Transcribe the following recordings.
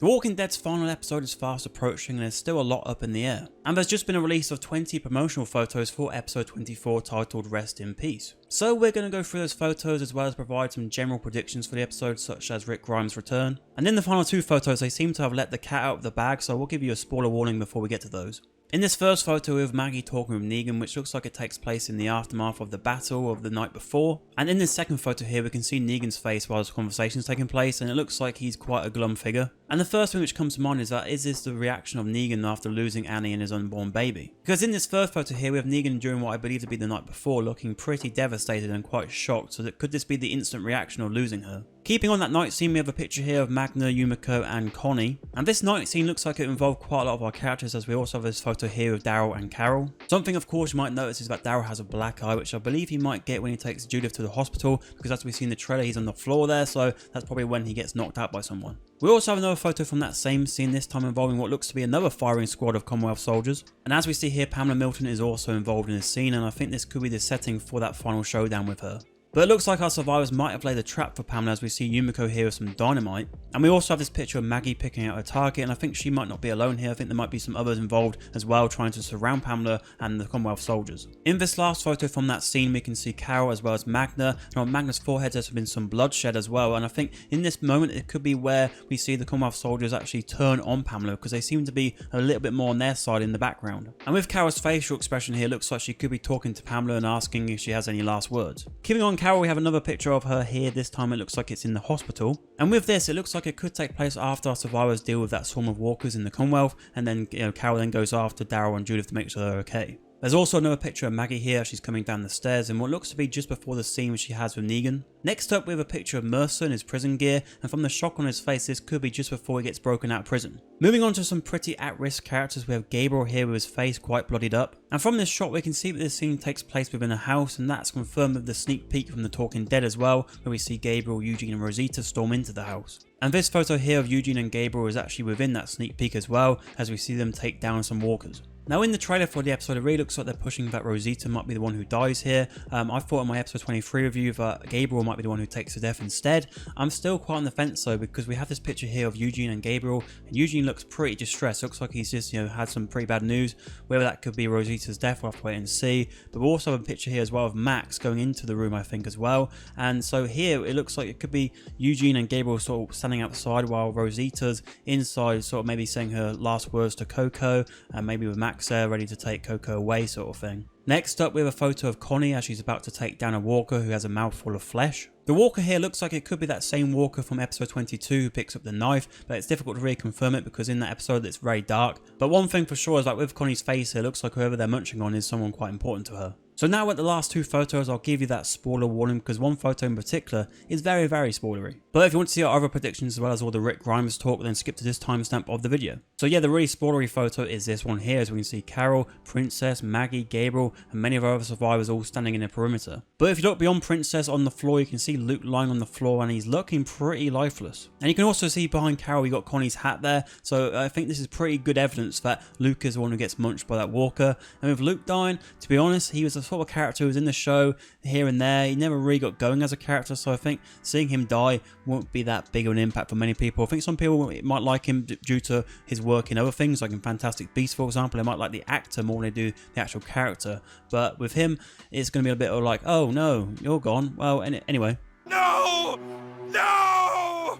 The Walking Dead's final episode is fast approaching and there's still a lot up in the air. And there's just been a release of 20 promotional photos for episode 24 titled Rest in Peace. So we're going to go through those photos as well as provide some general predictions for the episode such as Rick Grimes' return. And in the final two photos they seem to have let the cat out of the bag, so we'll give you a spoiler warning before we get to those. In this first photo we have Maggie talking with Negan, which looks like it takes place in the aftermath of the battle of the night before. And in this second photo here we can see Negan's face while this conversation is taking place, and it looks like he's quite a glum figure. And the first thing which comes to mind is that, is this the reaction of Negan after losing Annie and his unborn baby? Because in this first photo here we have Negan during what I believe to be the night before looking pretty devastated and quite shocked, so that could this be the instant reaction of losing her? Keeping on that night scene, we have a picture here of Magna, Yumiko and Connie. And this night scene looks like it involved quite a lot of our characters, as we also have this photo here of Daryl and Carol. Something of course you might notice is that Daryl has a black eye, which I believe he might get when he takes Judith to the hospital, because as we see in the trailer he's on the floor there, so that's probably when he gets knocked out by someone. We also have another photo from that same scene, this time involving what looks to be another firing squad of Commonwealth soldiers. And as we see here, Pamela Milton is also involved in this scene, and I think this could be the setting for that final showdown with her. But it looks like our survivors might have laid a trap for Pamela, as we see Yumiko here with some dynamite. And we also have this picture of Maggie picking out a target, and I think she might not be alone here. I think there might be some others involved as well, trying to surround Pamela and the Commonwealth soldiers. In this last photo from that scene we can see Carol as well as Magna, and on Magna's forehead there's been some bloodshed as well, and I think in this moment it could be where we see the Commonwealth soldiers actually turn on Pamela, because they seem to be a little bit more on their side in the background. And with Carol's facial expression here, it looks like she could be talking to Pamela and asking if she has any last words. Keeping on Carol, we have another picture of her here. This time it looks like it's in the hospital, and with this it looks like it could take place after our survivors deal with that swarm of walkers in the Commonwealth, and then Carol then goes after Daryl and Judith to make sure they're okay. There's also another picture of Maggie here. She's coming down the stairs in what looks to be just before the scene which she has with Negan. Next up we have a picture of Mercer in his prison gear, and from the shock on his face this could be just before he gets broken out of prison. Moving on to some pretty at-risk characters, we have Gabriel here with his face quite bloodied up. And from this shot we can see that this scene takes place within a house, and that's confirmed with the sneak peek from the Talking Dead as well, where we see Gabriel, Eugene and Rosita storm into the house. And this photo here of Eugene and Gabriel is actually within that sneak peek as well, as we see them take down some walkers. Now in the trailer for the episode it really looks like they're pushing that Rosita might be the one who dies here. I thought in my episode 23 review that Gabriel might be the one who takes the death instead. I'm still quite on the fence though, because we have this picture here of Eugene and Gabriel, and Eugene looks pretty distressed. Looks like he's just had some pretty bad news. Whether that could be Rosita's death, we'll have to wait and see. But we also have a picture here as well of Max going into the room I think as well. And so here it looks like it could be Eugene and Gabriel sort of standing outside while Rosita's inside, sort of maybe saying her last words to Coco, and maybe with Max there ready to take Coco away sort of thing. Next up we have a photo of Connie as she's about to take down a walker who has a mouthful of flesh. The walker here looks like it could be that same walker from episode 22 who picks up the knife, but it's difficult to really confirm it because in that episode it's very dark. But one thing for sure is that with Connie's face here, it looks like whoever they're munching on is someone quite important to her. So now at the last two photos, I'll give you that spoiler warning, because one photo in particular is very spoilery. But if you want to see our other predictions as well as all the Rick Grimes talk, then skip to this timestamp of the video. So yeah, the really spoilery photo is this one here, as we can see Carol, Princess, Maggie, Gabriel and many of our other survivors all standing in a perimeter. But if you look beyond Princess on the floor, you can see Luke lying on the floor and he's looking pretty lifeless. And you can also see behind Carol you got Connie's hat there, so I think this is pretty good evidence that Luke is the one who gets munched by that walker. And with Luke dying, to be honest, he was a sort of character who was in the show here and there. He never really got going as a character, so I think seeing him die won't be that big of an impact for many people. I think some people might like him due to his work in other things, like in Fantastic Beasts for example. They might like the actor more than they do the actual character, but with him it's going to be a bit of like, oh no, you're gone. Well, anyway. No! No!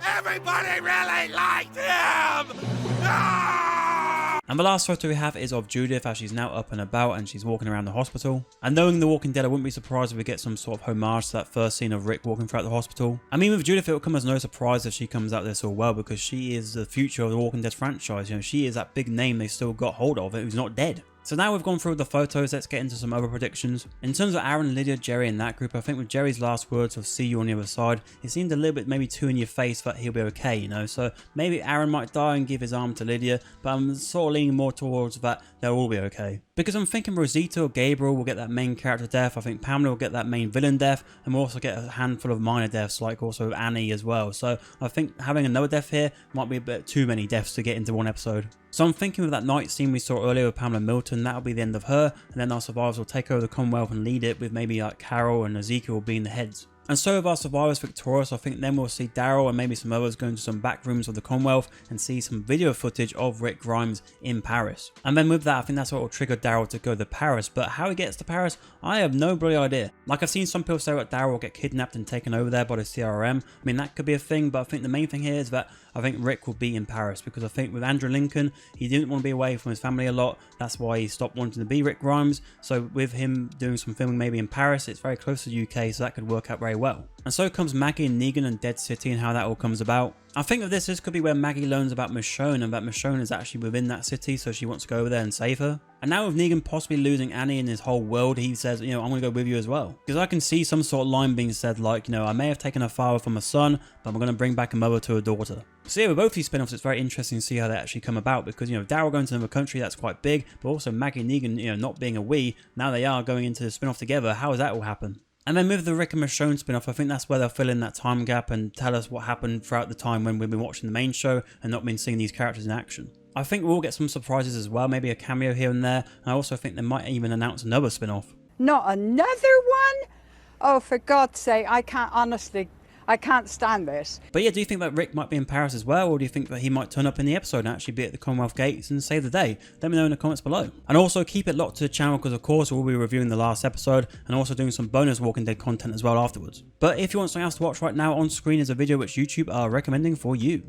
Everybody really liked him! No! And the last photo we have is of Judith as she's now up and about and she's walking around the hospital. And knowing The Walking Dead, I wouldn't be surprised if we get some sort of homage to that first scene of Rick walking throughout the hospital. I mean, with Judith it will come as no surprise if she comes out there so well, because she is the future of the Walking Dead franchise. She is that big name they still got hold of who's not dead. So now we've gone through the photos, let's get into some other predictions. In terms of Aaron, Lydia, Jerry and that group, I think with Jerry's last words of see you on the other side, it seemed a little bit maybe too in your face that he'll be okay, so maybe Aaron might die and give his arm to Lydia, but I'm sort of leaning more towards that they'll all be okay. Because I'm thinking Rosita or Gabriel will get that main character death, I think Pamela will get that main villain death, and we'll also get a handful of minor deaths like also Annie as well. So I think having another death here might be a bit too many deaths to get into one episode. So I'm thinking with that night scene we saw earlier with Pamela Milton, that'll be the end of her, and then our survivors will take over the Commonwealth and lead it, with maybe like Carol and Ezekiel being the heads. And so with our survivors victorious, I think then we'll see Daryl and maybe some others go into some back rooms of the Commonwealth and see some video footage of Rick Grimes in Paris. And then with that, I think that's what will trigger Daryl to go to Paris, but how he gets to Paris, I have no bloody idea. Like, I've seen some people say that Daryl will get kidnapped and taken over there by the CRM. I mean, that could be a thing, but I think the main thing here is that I think Rick will be in Paris, because I think with Andrew Lincoln, he didn't want to be away from his family a lot. That's why he stopped wanting to be Rick Grimes. So with him doing some filming maybe in Paris, it's very close to the UK, so that could work out very well. And so comes Maggie and Negan and Dead City and how that all comes about. I think with this could be where Maggie learns about Michonne and that Michonne is actually within that city, so she wants to go over there and save her. And now with Negan possibly losing Annie and his whole world, he says, you know, I'm going to go with you as well. Because I can see some sort of line being said like, you know, I may have taken a father from a son, but I'm going to bring back a mother to a daughter. So yeah, with both these spin-offs, it's very interesting to see how they actually come about, because, you know, Daryl going to another country, that's quite big, but also Maggie and Negan, you know, not being a we, now they are going into the spin-off together. How does that all happen? And then with the Rick and Michonne spin-off, I think that's where they'll fill in that time gap and tell us what happened throughout the time when we've been watching the main show and not been seeing these characters in action. I think we'll get some surprises as well, maybe a cameo here and there, and I also think they might even announce another spin-off. Not another one? Oh, for God's sake, I can't stand this. But yeah, do you think that Rick might be in Paris as well, or do you think that he might turn up in the episode and actually be at the Commonwealth Gates and save the day? Let me know in the comments below. And also keep it locked to the channel, because of course we'll be reviewing the last episode and also doing some bonus Walking Dead content as well afterwards. But if you want something else to watch right now, on screen is a video which YouTube are recommending for you.